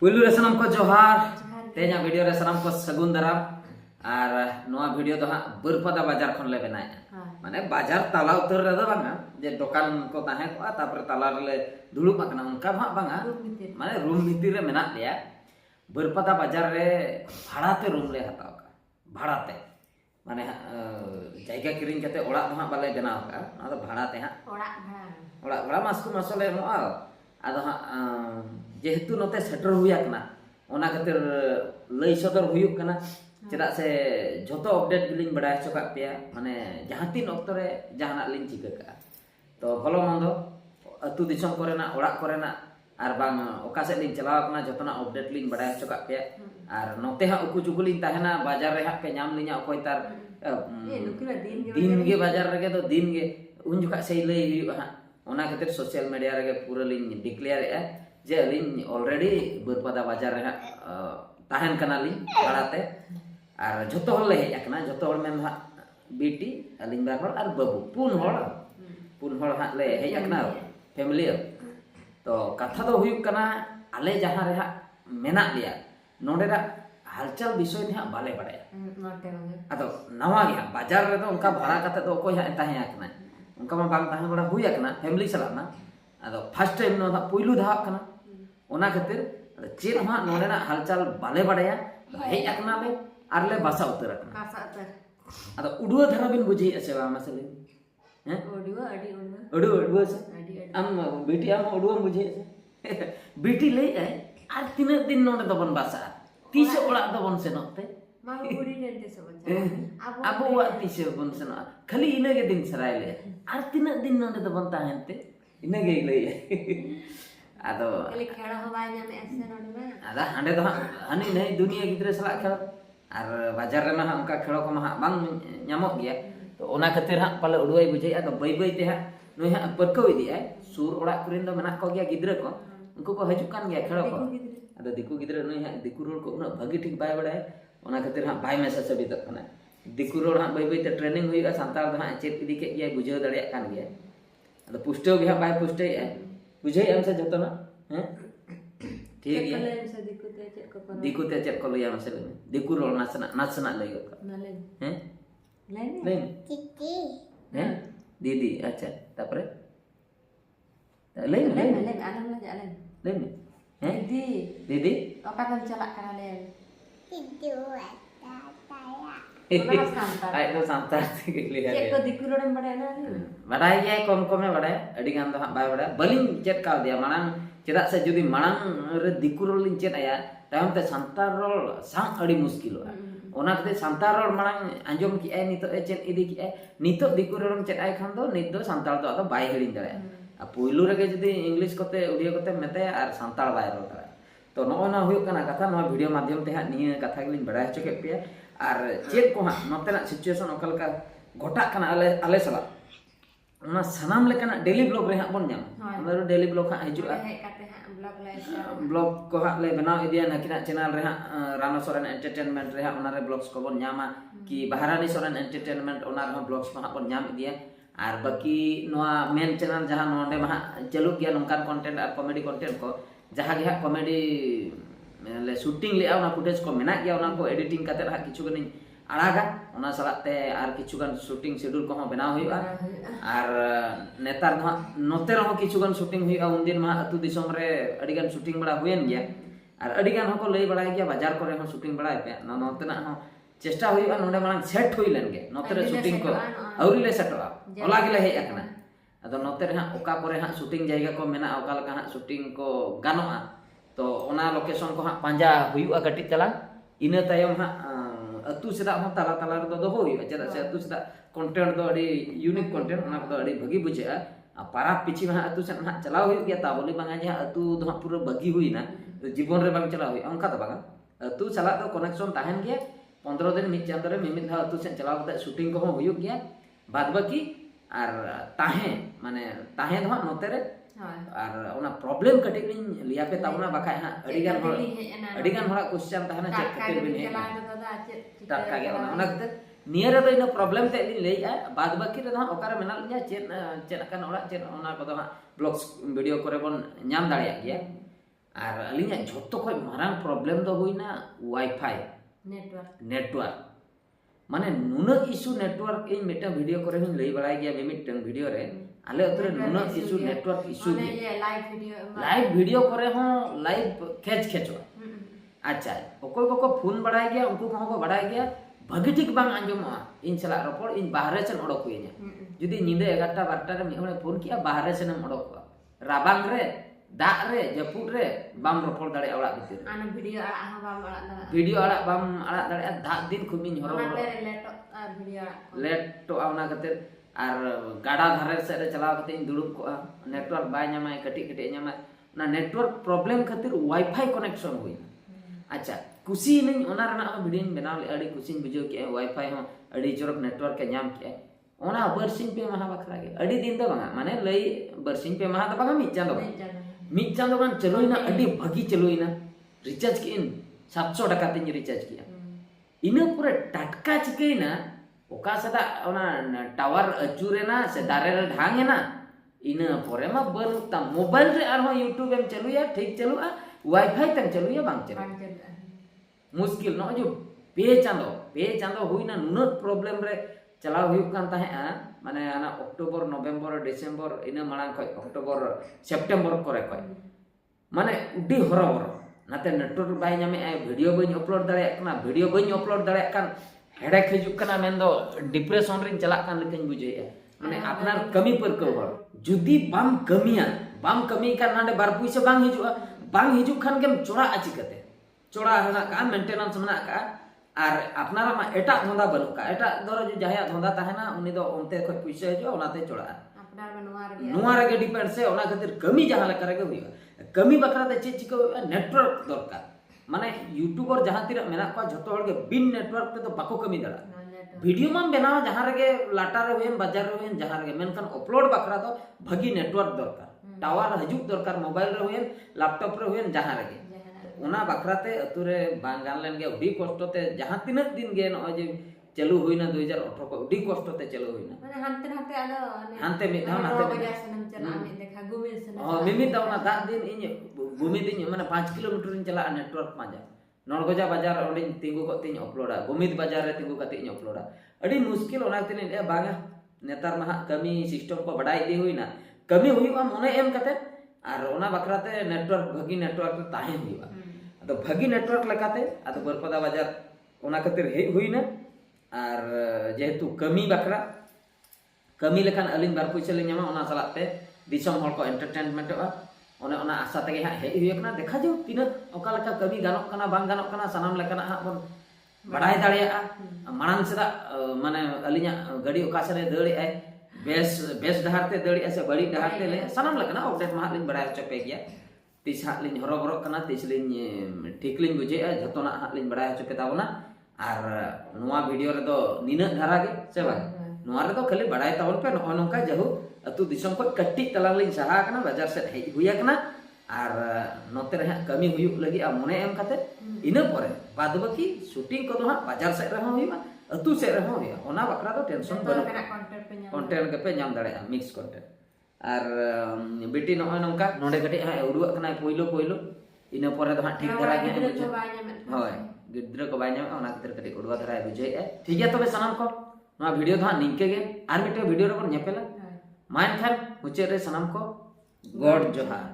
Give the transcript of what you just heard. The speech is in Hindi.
पुलु रे सनम को जोहार तेजा वीडियो रे सनम को सगुन दाराम और नोआ वीडियो तो हाँ बरपदा बाजार खन ले बनाए माने बाजार ताला उतर रे दो बांगा जे दुकान को ताहे को तापर ताला रे दुलुप आकना उनका भा बांगा माने रूम भीतर रे मेना लिया बरपदा बाजार रे भाड़ाते रूम ले हताव का भाड़ाते माने जायगा किरिंग कते ओड़ा दो हाँ बाले बनाव का ना तो भाड़ाते हाँ ओड़ा भाड़ा मासको मासले मोआ आदो हाँ जेहेतु नोते सेटर हुया कना ओना खातिर लई सदर हुयुक कना चेदा से जोतो अपडेट गिलिंग बडाय चोका पेया माने जहां तीन ऑक्ट रे जहाना लिंग चिका का तो भलो मंदो अतु दिसम करेना ओड़ा करेना आर बांग ओका से लिंग चलाव कना जोतना अपडेट लिंग बडाय चोका पेया आर नोते हा उकु जुगुलिंग ताहेना बाजार रे हा पे नाम लिंगा ओकोय तार दिन गे बाजार रे तो दिन गे उन जुका से लई हुयुक हा ओना खातिर सोशल मीडिया रे पूरा लिंग डिक्लेयर ए जे अलिंग ऑलरेडी बरपदा बाजार रे ताहन कना लिंग भाड़ाते और जोतो हल ले हेज आकना जोतो हल मेन हा बेटी अलिंग बार हल और बाबू पुन हल हा ले हेज आकना फैमिली तो कथा दो हुयुक कना आले जहां रे हा मेना लिया नोडे रा हालचाल विषय ने हा बाले बड़ाया अतो नवा गे बाजार रे तो उनका भाड़ा कते तो कोई हा ताहे आकना उनका मा बांग ताहे बड़ा हुई आकना फैमिली सला ना अतो फर्स्ट टाइम नो पुइलु धा आकना ओना खातिर चेन हा नोडे ना हालचाल बाले बड़ाया हेज आकना ले आरले बासा उतर आकना अतो उडुआ धरा बिन बुझी असे बा मसले हैं उडुआ से आम बेटी आम उडुआ बुझे बेटी ले आए आर तीन दिन नोडे दबन बासा तीस ओड़ा दबन सेनोते अब वा तीस बन सेनो खाली इने के दिन सराय ले आर तीन दिन नोडे दबन ताहेनते इने गे ले आदो खाली खेड़ा हो बाय जाने ऐसे नोडे में आदा हांडे तो हानी नहीं दुनिया गिद्रे सला खेल और बाजार रे मा उनका खेलो को मा बांग ᱧᱟᱢᱚᱜ गया तो ओना खातिर हा पाले उडुआई बुझे आदो बै बै ते हा नोय हा परकौ इदी आय सुर ओड़ा कुरिन दो मेना को गया गिद्रे को उनको को हजू कान गया खेलो को आदो दिकु गिद्रे नोय हा दिकु रोड को उना भागी ठीक बाय बड़ाय ओना खातिर हा बाय मेसा सबित कना दिकु रोड हा बै बै ते ट्रेनिंग हुईगा संताल दो हा चेत इदी के गया बुझे दड़िया कान गया आदो पुष्टो भी हा बाय पुष्टे बुझे हम से जतो ना हैं ठीक है दिकु ते चेक को लिया मसले में दिकु रोड नासना लइयो हैं लेन चिट्ठी हैं दीदी अच्छा तापरे लेन आलम लेन हैं दीदी apa kan celak kana len आई तो सांता के लिए चेक को दिकुरोडम बड़ाय ना बड़ाय गया कम कम में बड़ाय अडी गान दो बाय बड़ाय बलिंग चेक का दिया मानang चेदा से जुदी मानang रे दिकुरोल लिंग चेक आया तायम ते सांतार रोल सांग अडी मुश्किल ओना कते सांतार रोल मानang अंजम की ए नितो ए चेक इदी की ए नितो दिकुरोडम चेक आय खान दो नित दो सांतार दो अतो बाय हिडिंग दरे आ पुइलु रे जुदी इंग्लिश कोते उड़िया कोते मेते आर सांतार बाय रोल दरे तो नोना हुयो कना कथा नो वीडियो माध्यम ते हा निया कथा गिलिंग बड़ाय चके पे और चेक को हाँ नोतेना सिचुएशन ओकलका घटा कना आले सला ओना सनाम लेकना डेली ब्लॉग रे हा बन जाम हमरा डेली ब्लॉग हा हिजुआ ब्लॉग को हा ले बनाव इदिया नकिना चैनल रे हा रानो सोरेन एंटरटेनमेंट रे हा ओना रे ब्लॉग्स को बन जामा कि बहारानी सोरेन एंटरटेनमेंट ओना रे ब्लॉग्स को हा बन जाम इदिया और बाकी नोआ मेन चैनल जहां नोंडे मा चालू गया नोंकान कंटेंट और कॉमेडी कंटेंट को जहां गे हा कॉमेडी ले शूटिंग ले आउना फुटेज को मेना गया ओना को एडिटिंग काते हा किछु गनी आड़ागा ओना सलाते आर किछु गन शूटिंग शेड्यूल को हो बनाव हुइबा और नेतार नो नोते रहो किछु गन शूटिंग हुइबा उन दिन मा अतु दिसम रे अडी गन शूटिंग बड़ा हुएन गया और अडी गन हो को लई बड़ा गया बाजार करे हो शूटिंग बड़ा पे नोते ना हो चेष्टा हुइबा नोंडे मांग सेट हुइ लन गे नोते रे शूटिंग को औरी ले सेटवा ओला गिले हे एकना अदो नोते रे हा ओका करे हा शूटिंग जायगा को मेना ओका लका हा शूटिंग को गानोआ तो ओना लोकेशन को हा पांजा हुयुआ कटि चला इना तायम हा अतु सेदा हो ताला ताला रे दो होई चेदा से अतु सेदा कंटेंट दो अडी यूनिक कंटेंट ओना को अडी भगी बुझेआ पारा पिछि मा अतु सेन हा चलाव हुई गया ता बोली बांगा जे अतु दो पूरा भगी हुई ना तो जीवन रे बांग चलाव हुई अंका तो बांगा अतु चला तो कनेक्शन ताहन गया 15 दिन मिट चांद रे मिमित धा अतु सेन चलाव कते शूटिंग को हो हुई गया बाद बाकी और ताहे माने ताहे दो नोते रे और ओना प्रॉब्लम कटिंग लिया पे तावना बाखाय हा अडिगान होड़ा क्वेश्चन ताहना चेक खातिर बिन हे टटका गया ओना कते नियर तो इन प्रॉब्लम ते लिन लेया बाद बाकी रे हा ओकारे मेना लिया चेक अकन ओड़ा चेक ओना को हा ब्लॉग्स वीडियो करे बन नाम दाड़िया गया और अलिया झोतो खय मारांग प्रॉब्लम दो हुईना वाईफाई नेटवर्क माने नुना इशू नेटवर्क इन मिटा वीडियो करे हिन लई बड़ाई गया मिमिटन वीडियो रे आले अतरे नुना issue network issue live video करे हो लाइव खेचवा अच्छा ओकोय को फोन बड़ाई गया उनको को बड़ाई गया भागी ठीक बांग आंजोमा इन चला रपड़ इन बाहर से ओडक हुईना जुदी नींदे 11टा 12टा रे मिहोने फोन किया बाहर से नम ओडक राबांग रे दाग रे जपुट रे बाम रपड़ दाड़े ओड़ा भीतर आना वीडियो आड़ा हा बाम आड़ा वीडियो आड़ा बाम आड़ा दाड़े दाग दिन खुमिन हरो लेट तो आवना कते और गाड़ा धारे से रे चलाव कते इन दुड़ुब को नेटवर्क बाय न्यामाय कटी कटी न्यामाय ना नेटवर्क प्रॉब्लम खातिर वाईफाई कनेक्शन हुई अच्छा कुसी नहीं ओना रना वीडियो बनाव ले अड़ी कुसी बुझो के वाईफाई हो अड़ी जोरक नेटवर्क के नाम के ओना बरसिन पे महा बखरा के अड़ी दिन तो बांगा माने लई बरसिन पे महा तो बांगा मिट चांदो गान चलोइना अड़ी भगी चलोइना रिचार्ज के इन 700 टका तीन रिचार्ज किया इना पूरे टटका चिकइना ओका सदा ओना टावर अचुरेना से दारे रे ढांगेना इना पोरे मा बनुता मोबाइल रे आरो यूट्यूब एम चलुया ठीक चलुआ वाईफाई तम चलुया बांग चलु मुश्किल न जो पे चांदो हुईना नुनत प्रॉब्लम रे चलाव हुई कान ताहे माने आना अक्टोबर नवंबर डिसेंबर इना मांग खय अक्टोबर सेप्टेम्बर करे खय माने उडी हरबर नाते नेटवर्क बाय नामे वीडियो बइन अपलोड दाड़े कना वीडियो बइन अपलोड दाड़े कान हेडेक हिजुक कना मेंदो डिप्रेशन रिन चला कान लेकिन बुझेया माने अपनार कमी पर को जुदी बाम कमी का नाडे बार पुइसे बांग हिजुक खान गेम चोड़ा आची कते चोड़ा हना का मेंटेनेंस मना का और अपनारा मा एटा धंदा बनु का एटा दरो जो जहाया धंदा ताहेना उनी दो ओनते खय पुइसे हिजो ओनाते चोड़ा अपनार नुआ रे डिपेंड से ओना खातिर कमी जहां लेकर के हुई कमी बकरा ते चीज चिको नेटवर्क दरकार माने यूट्यूबर जहां तीर मेना को झोतो हर के बिन नेटवर्क ते तो बाको कमी दड़ा वीडियो मा बनाव जहां रे लाटा रे हुएन बाजार रे हुएन जहां रे मेनखान अपलोड बकरा तो भगी नेटवर्क दरकार टावर हजुक दरकार मोबाइल रे हुएन लैपटॉप रे हुएन जहां रे ओना बकराते अतुरे बांगान लेन गे उडी कष्टते जहां तिनक दिन गे न जे चलू होइना 2018 को उडी कष्टते चलू होइना माने हांते आलो हांते मिद धाम हांते सनम चला आमी देखा गुमिर सनम मिमित दावना दा दिन इन गुमित दिन माने 5 किलोमीटर इन चला नेटवर्क पाजा नरगोजा बाजार ओंडे तिंगु को तिन अपलोडा गुमित बाजार रे तिंगु कते इन अपलोडा अडी मुश्किल ओना तिन ए बागा नेतार महा कमी सिस्टम को बढ़ाई दी हुइना कमी हुइबा मने एम कते और ओना बकराते नेटवर्क भगी नेटवर्क ताहे हुइबा तो भगी नेटवर्क लगाते अतो बरपदा बाजार ओना खातिर हे हुइना और जेहेतु कमी बकरा कमी लेखान अलिन बार पैसा ले ᱧᱟᱢᱟ ओना सलाते दिसम हर को एंटरटेनमेंट ओने ओना आशा तगे हा हे हुइकना देखा जो तिना ओका लेका कमी गानोक कना बांग गानोक कना सनाम लेकाना हा बन बड़ाई दाड़िया मानन सदा माने अलिना गाड़ी ओका से दड़ी आय बेस डहारते दड़ी से बड़ी डहारते ले सनाम लेकाना अपडेट मा लिन बड़ाई चपे गया तीस हाथ लिन हरो बरो कना तीस लिन ठीक लिन बुझे जतोना हाथ लिन बड़ाई चपे ताबना और नुआ वीडियो रे दो निना धारा गे से बा नुआ रे दो खाली बड़ाई तावन पे न नोका जहु अतु दिसम को कट्टी तलांग लिन सहा कना बाजार से हे हुया कना और नोते रे कमी हुयुक लगी आ मने एम खाते इना परे बाद बाकी शूटिंग को दो हा बाजार से रे हुइबा अतु से रे हुइया ओना बकरा दो टेंशन बनो कंटेंट के पे नाम दाड़े मिक्स कंटेंट और बेटी नय नंका नोडे कटे हा उडुआ कना पोइलो इना परे दो हा ठीक धरा गे होय गिद्र को बाय नाम ओना खातिर कटे उडुआ धरा बुझे ठीक है तबे सनाम को ना वीडियो दो हा निंके गे आर मिटे वीडियो रे पर नेपेला मान खान मुचे रे सनाम को गॉड जोहार।